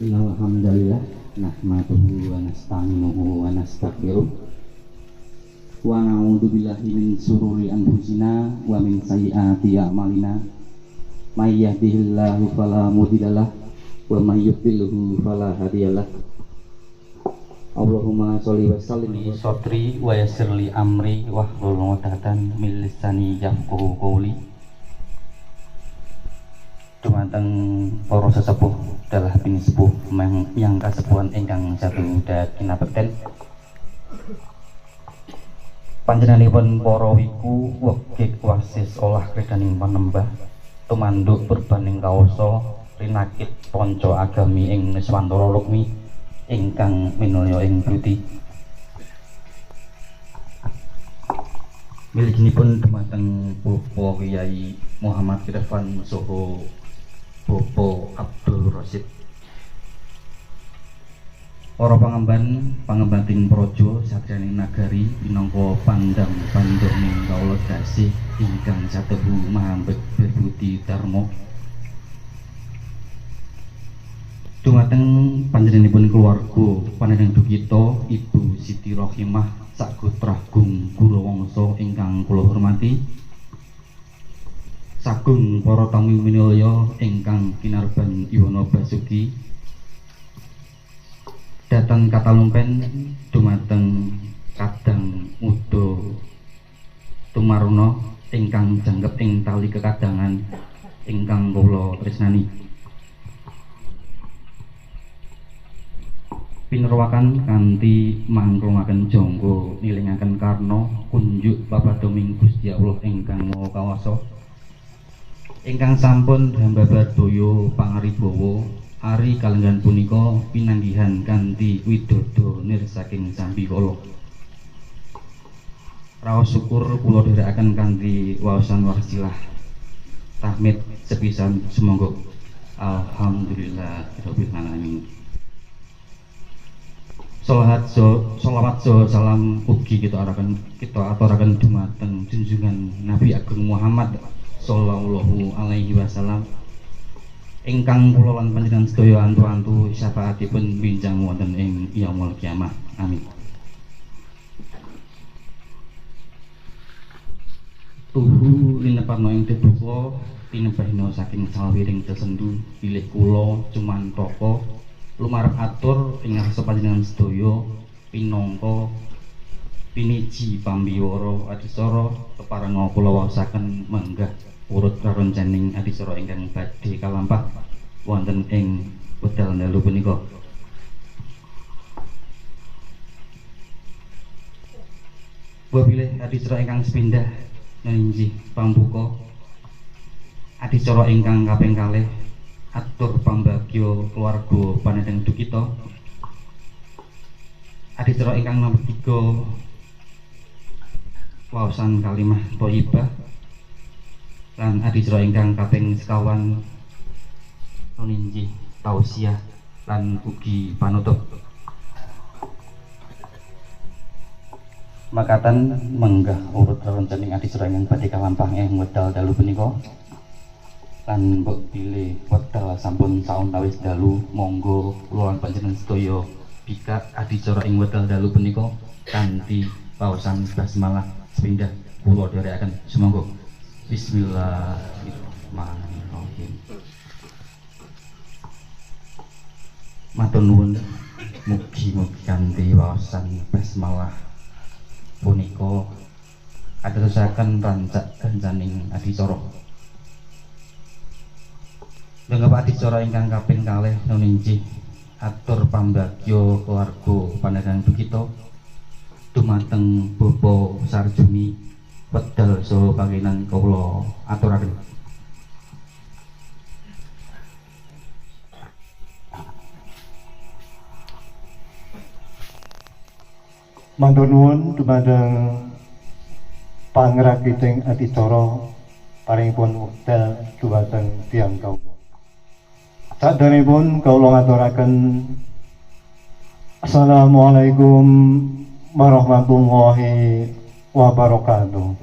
Innal hamdalillah nahmaduhu wa nasta'inuhu wa nastaghfiruh wa na'udzu billahi min syururi anfusina wa min sayyiati a'malina may yahdihillahu fala mudhillalah wa may yudhlilhu fala hadiyalah. Allahumma sholli wa sallim li sadri wa yassir li amri wahlul 'uqdatam min lisani yafqahu qawli. Dumateng para sesepuh dalah pinisepuh yang kasepuhan ingkang jatuh kinabekten panjenenganipun para wiku wegik wasis olah kredaning panembah tumanduk purbaning kawasa rinakit panca agami ing Niswantara Lukmi ingkang minulya ing Bruti. Miligipun dumateng Bapak Kyai Muhammad Irfan saha Bapak Abdul Rasid. Para pangembating praja satriyaning nagari minangka pandang-pandhaning kawula dasih ingkang satehu mahambet berbudi dharma. Dumateng panjenenganipun keluarga panjenengan Dukita Ibu Siti Rohimah sagotragung Gurawangsa ingkang kula hormati. Sagung para tamu minulya ingkang kinarban Iwana Basuki dateng katalumpen dumateng kadang Uda Tumaruna ingkang janggep ing tali kekadangan ingkang kula tresnani. Pinerwakan kanthi mangklungaken jangga nilingaken karna kunjuk papadoming Gusti Allah ingkang Maha Kawasa ingkang sampun hambabar daya pangaribawa ari kalenggan punika pinanggihan kanthi widodha nirsaking sambikala. Raos syukur kula dherekaken kanthi waosan warsilah tahmid sepisan sumangga alhamdulillahirabbil alamin. Sholawat salam ugi kita aturaken dumateng junjungan Nabi Agung Muhammad sallallahu alaihi wasallam ingkang kula lan panjenengan sedaya antu-antu syafaatipun binjang wonten ing yaumul kiamah. Amin. Tuhu lineparno ing deduka tinebahna saking sawiring sesendu bilih kula cumantaka lumarep atur ing ngarsa panjenengan sedaya pinangka piniji pambiwara adicara kepareng kula waosaken manggah urut raroncaning adicara ingkang badhe kalampah wonten ing wekdal dalu punika. Wabilih adicara ingkang sepindah ninggih pambuka adicara ingkang kaping kalih atur pambagya keluarga panjenengan Dukita. Adicara ingkang nomor 3 waosan kalimah thayyibah lan adicara ingkang kaping sekawan ninggih tausiah lan ugi panutup. Makatan menggah urut rerencaning adicara ingkang badhe kalampah ing wekdal dalu punika lan mbok bilih wekdal sampun sauntawis dalu monggo kula lan panjenengan sedaya bikak adicara ing wekdal dalu punika kanthi waosan basmalah sepindah kula dherekaken sumangga. Bismillahirrahmanirrahim. Matur nuwun mugi-mugi kanthi waosan basmalah punika adosaken rancak gancaning adicara. Denggep adicara ingkang kaping kalih nuninjih atur pambagya keluarga panjenengan Dukita dumateng Bapak Sarjuni wekdal saha panginan kula aturaken. Matur nuwun dumateng pangrakiting adicara paringipun wekdal dumateng tiyang kawula. Saderengipun kawula ngaturaken Assalamualaikum warahmatullahi wabarakatuh.